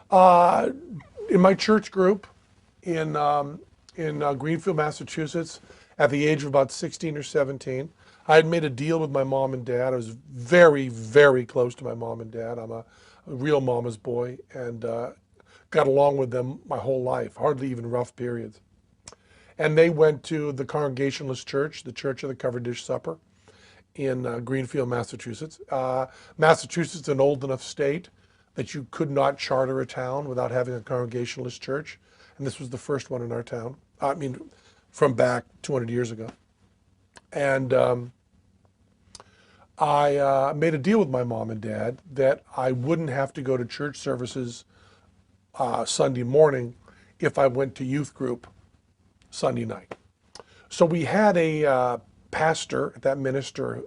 Uh, in my church group in Greenfield, Massachusetts, at the age of about 16 or 17, I had made a deal with my mom and dad. I was very, very close to my mom and dad. I'm a real mama's boy and got along with them my whole life, hardly even rough periods. And they went to the Congregationalist Church, the Church of the Covered Dish Supper, in Greenfield, Massachusetts. Massachusetts is an old enough state that you could not charter a town without having a Congregationalist church. And this was the first one in our town. I mean, from back 200 years ago. And I made a deal with my mom and dad that I wouldn't have to go to church services Sunday morning if I went to youth group Sunday night. So we had a pastor at that minister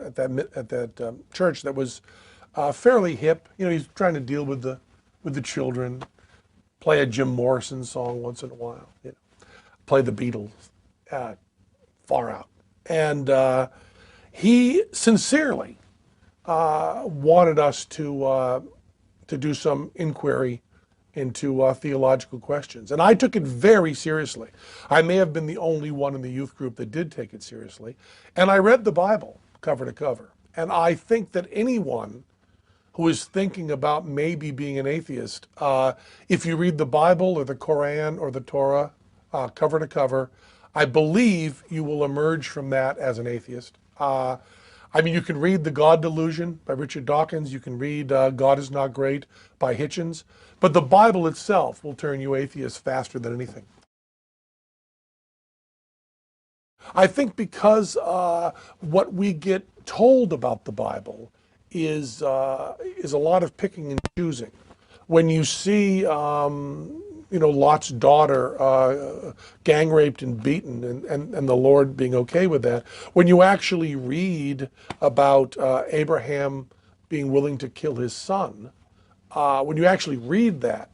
at that church that was fairly hip. You know, he's trying to deal with the children, play a Jim Morrison song once in a while, you know, play the Beatles, far out. And he sincerely wanted us to do some inquiry into theological questions. And I took it very seriously. I may have been the only one in the youth group that did take it seriously. And I read the Bible cover to cover. And I think that anyone who is thinking about maybe being an atheist, if you read the Bible or the Quran or the Torah cover to cover, I believe you will emerge from that as an atheist. I mean, you can read The God Delusion by Richard Dawkins. You can read God is Not Great by Hitchens. But the Bible itself will turn you atheist faster than anything. I think because what we get told about the Bible is a lot of picking and choosing. When you see, Lot's daughter gang raped and beaten, and the Lord being okay with that, when you actually read about Abraham being willing to kill his son, when you actually read that,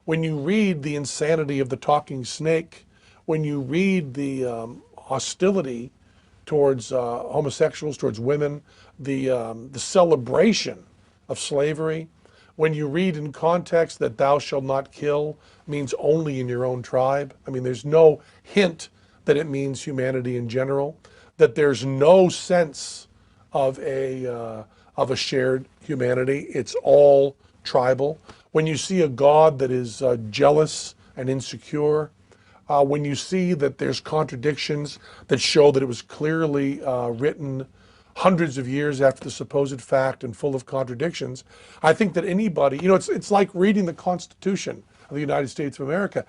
when you read the insanity of the talking snake, when you read the hostility towards homosexuals, towards women, the celebration of slavery, when you read in context that thou shalt not kill means only in your own tribe. I mean, there's no hint that it means humanity in general, that there's no sense of a shared humanity. It's all tribal. When you see a God that is jealous and insecure, when you see that there's contradictions that show that it was clearly written hundreds of years after the supposed fact and full of contradictions, I think that anybody, it's like reading the Constitution of the United States of America.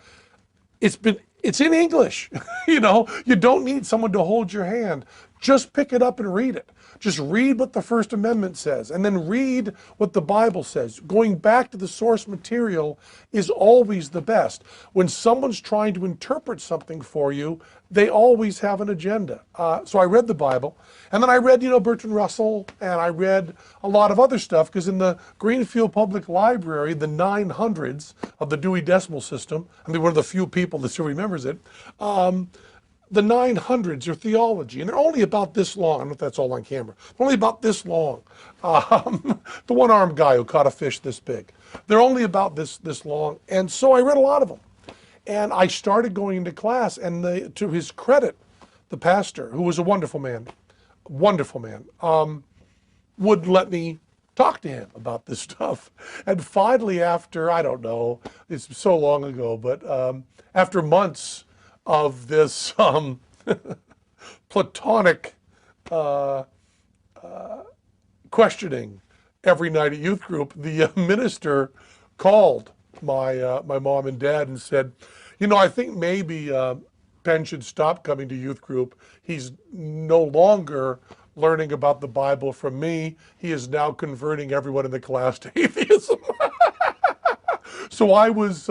It's in English. You don't need someone to hold your hand. Just pick it up and read it. Just read what the First Amendment says, and then read what the Bible says. Going back to the source material is always the best. When someone's trying to interpret something for you, they always have an agenda. So I read the Bible, and then I read, Bertrand Russell, and I read a lot of other stuff, because in the Greenfield Public Library, the 900s of the Dewey Decimal System, I mean, one of the few people that still remembers it, the 900s are theology, and they're only about this long. I don't know if that's all on camera. They're only about this long. The one-armed guy who caught a fish this big. They're only about this long. And so I read a lot of them. And I started going into class, and to his credit, the pastor, who was a wonderful man, would let me talk to him about this stuff. And finally, after, I don't know, it's so long ago, but after months of this platonic questioning every night at youth group, the minister called my mom and dad and said, I think maybe Penn should stop coming to youth group. He's no longer learning about the Bible from me. He is now converting everyone in the class to atheism. So I was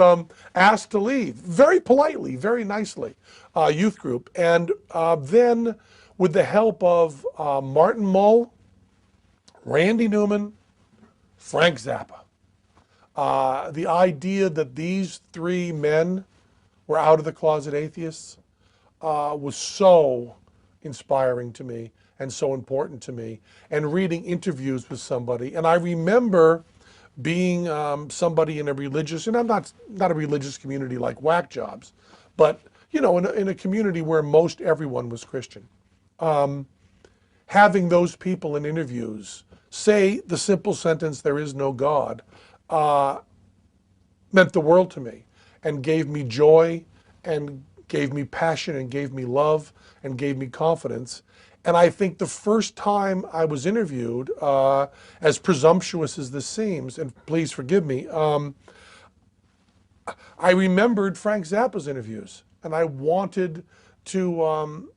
asked to leave, very politely, very nicely, youth group. And then with the help of Martin Mull, Randy Newman, Frank Zappa, the idea that these three men were out of the closet atheists was so inspiring to me and so important to me. And reading interviews with somebody. And I remember being somebody in a religious, and I'm not a religious community like whack jobs, but you know, in a community where most everyone was Christian, having those people in interviews say the simple sentence, "There is no God," meant the world to me and gave me joy and gave me passion and gave me love and gave me confidence. And I think the first time I was interviewed, as presumptuous as this seems, and please forgive me, I remembered Frank Zappa's interviews, and I wanted to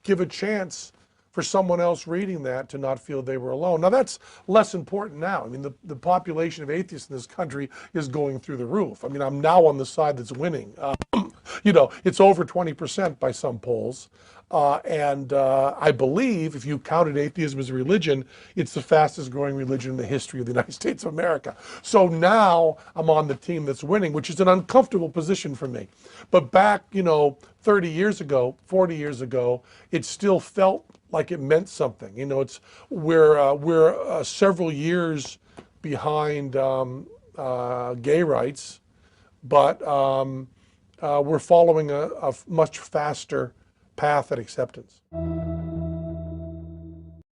give a chance for someone else reading that to not feel they were alone. Now that's less important now. I mean, the population of atheists in this country is going through the roof. I mean, I'm now on the side that's winning. You know, it's over 20% by some polls. And I believe if you counted atheism as a religion, it's the fastest growing religion in the history of the United States of America. So now I'm on the team that's winning, which is an uncomfortable position for me. But back, you know, 30 years ago, 40 years ago, it still felt like it meant something. You know, we're several years behind gay rights, but we're following a much faster path at acceptance.